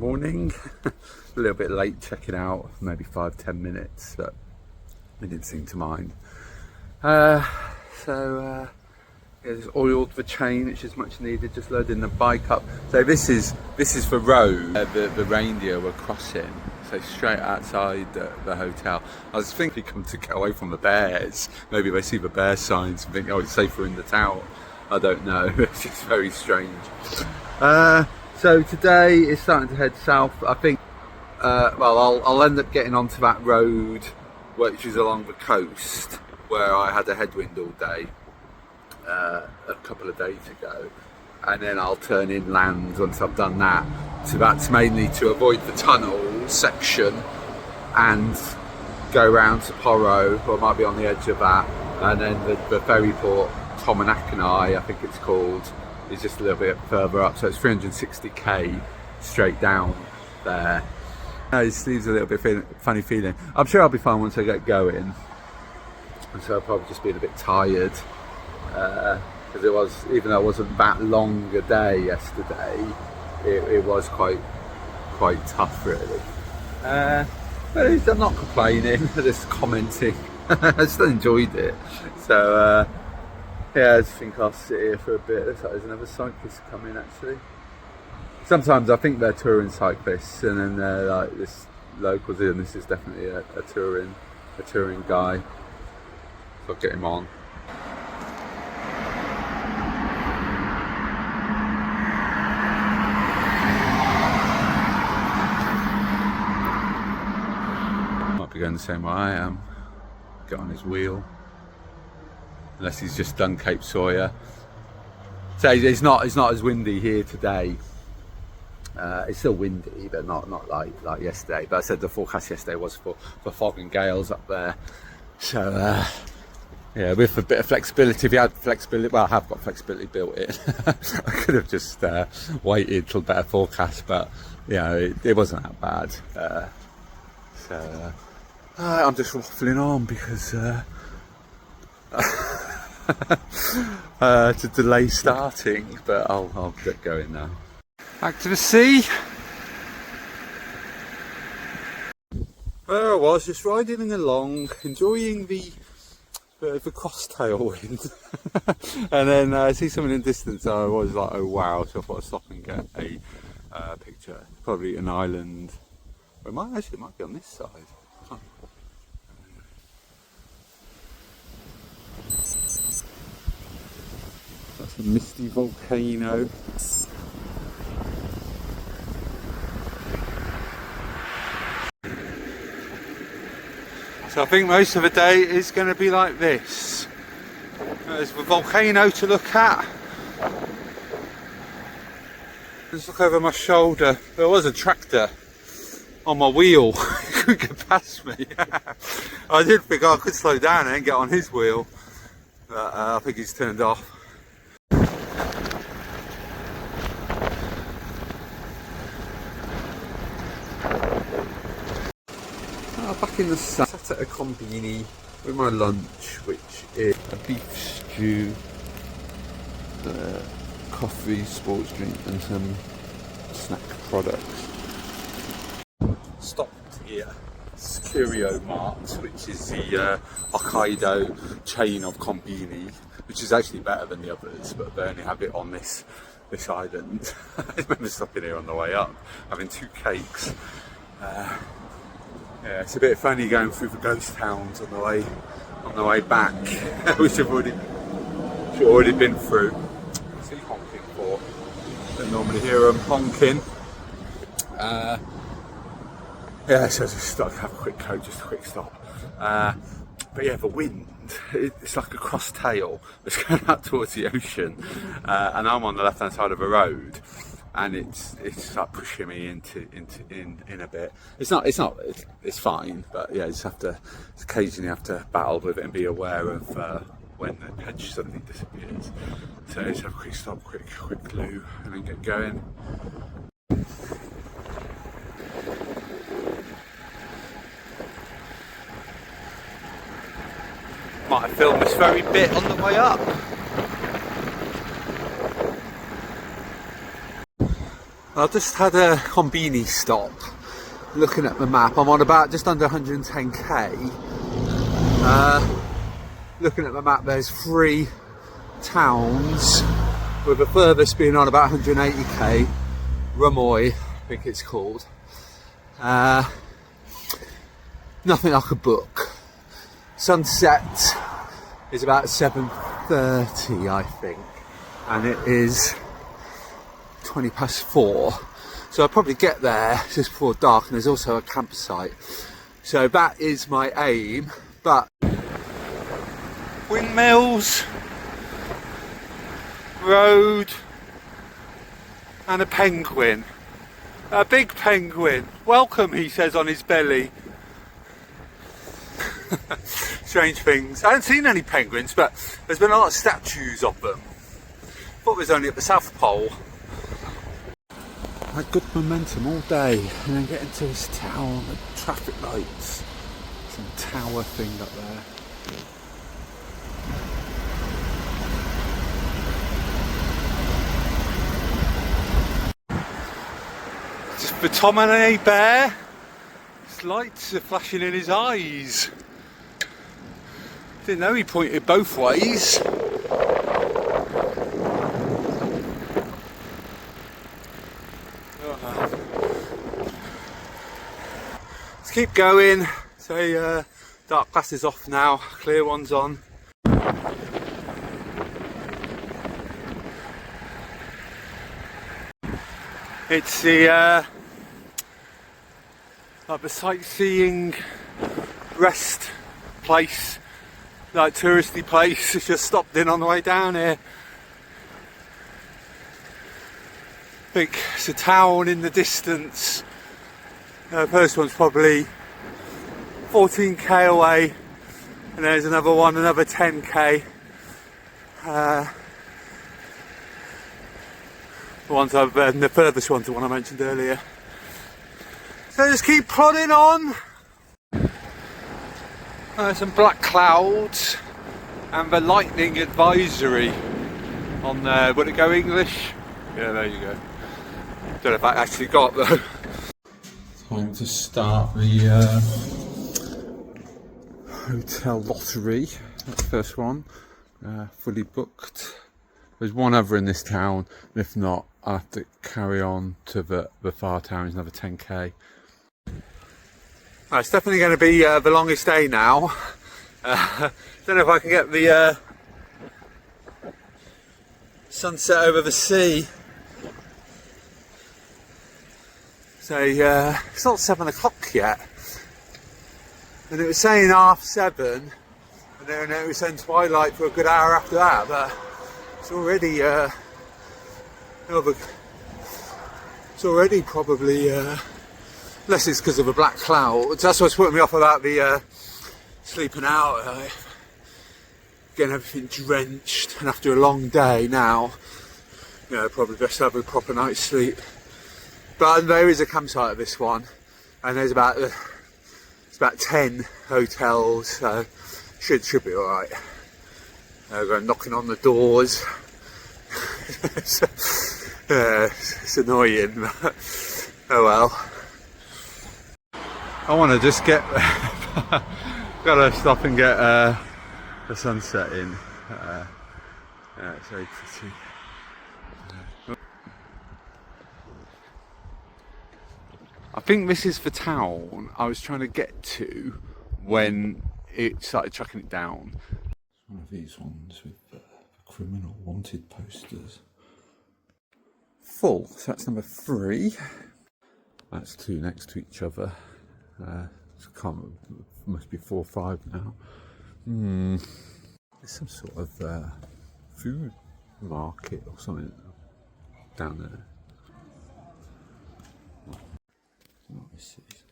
morning. A little bit late checking out, maybe 5-10 minutes, but we didn't seem to mind. Yeah, just oiled the chain, which is much needed, just loading the bike up. So this is the road the reindeer were crossing, so straight outside the hotel. I was thinking come to get away from the bears. Maybe they see the bear signs and think, oh, it's safer in the town. I don't know. It's just very strange. So today is starting to head south. I think, well, I'll end up getting onto that road which is along the coast where I had a headwind all day a couple of days ago, and then I'll turn inland once I've done that. So that's mainly to avoid the tunnel section and go round to Porro, or I might be on the edge of that, and then the ferry port Wakkanai, I think it's called, is just a little bit further up, so it's 360k straight down there. It leaves a little bit funny feeling. I'm sure I'll be fine once I get going, and so I'll probably just be a bit tired, because it was, even though it wasn't that long a day yesterday, it was quite tough really. But I'm not complaining, I'm just commenting. I still enjoyed it. So yeah, I just think I'll sit here for a bit. Looks like there's another cyclist coming actually. Sometimes I think they're touring cyclists, and then they're like this locals, and this is definitely a touring guy. So I'll get him on. Might be going the same way I am. Get on his wheel. Unless he's just done Cape Sōya. So it's not as windy here today. It's still windy, but not like yesterday. But I said the forecast yesterday was for fog and gales up there. So yeah, with a bit of flexibility, if you had flexibility, well, I have got flexibility built in. I could have just waited till better forecast, but you know, it wasn't that bad. So I'm just waffling on because to delay starting, but I'll get going now. Back to the sea. There I was, just riding along, enjoying the cross tailwind, and then I see someone in the distance. I was like, oh wow! So I thought I'd stop and get a picture. Probably an island. Or it might be on this side. Huh. That's a misty volcano. So I think most of the day is going to be like this. There's the volcano to look at. Just look over my shoulder. There was a tractor on my wheel. He couldn't get past me. I did think I could slow down and get on his wheel, but I think he's turned off. Back in the sun, sat at a combini with my lunch, which is a beef stew, coffee, sports drink, and some snack products. Stopped here, Curio Mart, which is the Hokkaido chain of combini, which is actually better than the others, but they only have it on this island. I remember stopping here on the way up, having 2 cakes. Yeah, it's a bit funny going through the ghost towns on the way back, which I've already been through. What's he honking for? Don't normally hear him honking. Yeah, so I just thought I'd have a quick coat, just a quick stop. But yeah, the wind, it's like a cross tail that's going out towards the ocean, and I'm on the left hand side of the road. And it's like pushing me in a bit. It's fine, but yeah, you just occasionally have to battle with it and be aware of when the edge suddenly disappears. So let's have a quick stop, quick loo, and then get going. Might have filmed this very bit on the way up. I just had a convenience stop. Looking at the map, I'm on about just under 110k. Looking at the map, there's 3 towns, with the furthest being on about 180k. Ramoy, I think it's called. Nothing I could book. Sunset is about 7:30, I think, and it is 20 past 4. So I'll probably get there just before dark, and there's also a campsite. So that is my aim, but windmills, road, and a penguin. A big penguin. Welcome, he says on his belly. Strange things. I haven't seen any penguins, but there's been a lot of statues of them. Thought it was only at the South Pole. I had good momentum all day, and then getting to this town, the traffic lights, some tower thing up there. Just for Tom and a bear, his lights are flashing in his eyes. Didn't know he pointed both ways. Let's keep going. So dark glasses off now, clear ones on. It's the like the sightseeing rest place, like touristy place. It's just stopped in on the way down here. I think it's a town in the distance. The first one's probably 14k away, and there's another one, another 10k. The furthest one's the one I mentioned earlier. So just keep plodding on. Some black clouds and the lightning advisory on there. Would it go English? Yeah, there you go. Don't know if I actually got though. Time to start the hotel lottery. That's the first one. Fully booked. There's one other in this town, and if not, I'll have to carry on to the far town. It's another 10k. It's definitely going to be the longest day now. Don't know if I can get the sunset over the sea. So it's not 7 o'clock yet, and it was saying 7:30, and then it was saying twilight for a good hour after that, but it's already it's already probably unless it's because of the black clouds. That's what's putting me off about the sleeping out, getting everything drenched, and after a long day now, you know, probably best to have a proper night's sleep. But there is a campsite at this one, and there's about 10 hotels, so should be all right. Going knocking on the doors. It's annoying, but oh well. I want to just get gotta stop and get the sunset in. Yeah, it's very pretty. I think this is the town I was trying to get to when it started tracking it down. One of these ones with criminal wanted posters. Full, so that's number 3. That's 2 next to each other. Must be 4 or 5 now. There's some sort of food market or something down there. What is this?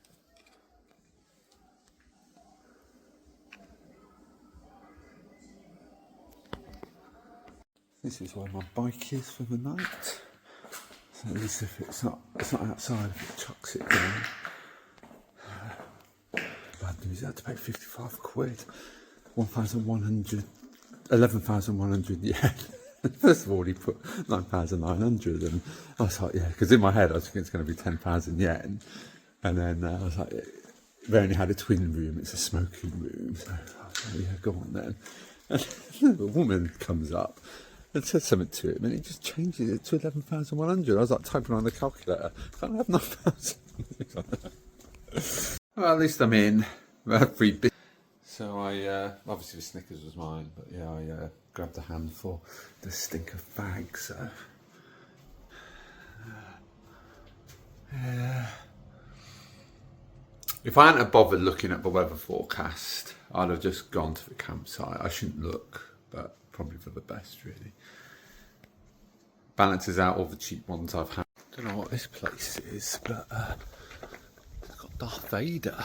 This is where my bike is for the night. So at least if it's not outside, if it chucks it down. Bad news, I had to pay 55 quid. 11,100 yen. First of all, he put 9,900, and I was like, yeah, because in my head I was thinking it's going to be 10,000 yen, and then I was like, they only had a twin room, it's a smoking room, so I was like, yeah, go on then. And the woman comes up and says something to him, and he just changes it to 11,100. I was like typing on the calculator, can't have 9,000. Well, at least I'm in. I had free bit. So I, obviously the Snickers was mine, but yeah, I grabbed a handful, the stink of fags, so. Yeah. If I hadn't have bothered looking at the weather forecast, I'd have just gone to the campsite. I shouldn't look, but probably for the best, really. Balances out all the cheap ones I've had. Don't know what this place is, but it's got Darth Vader.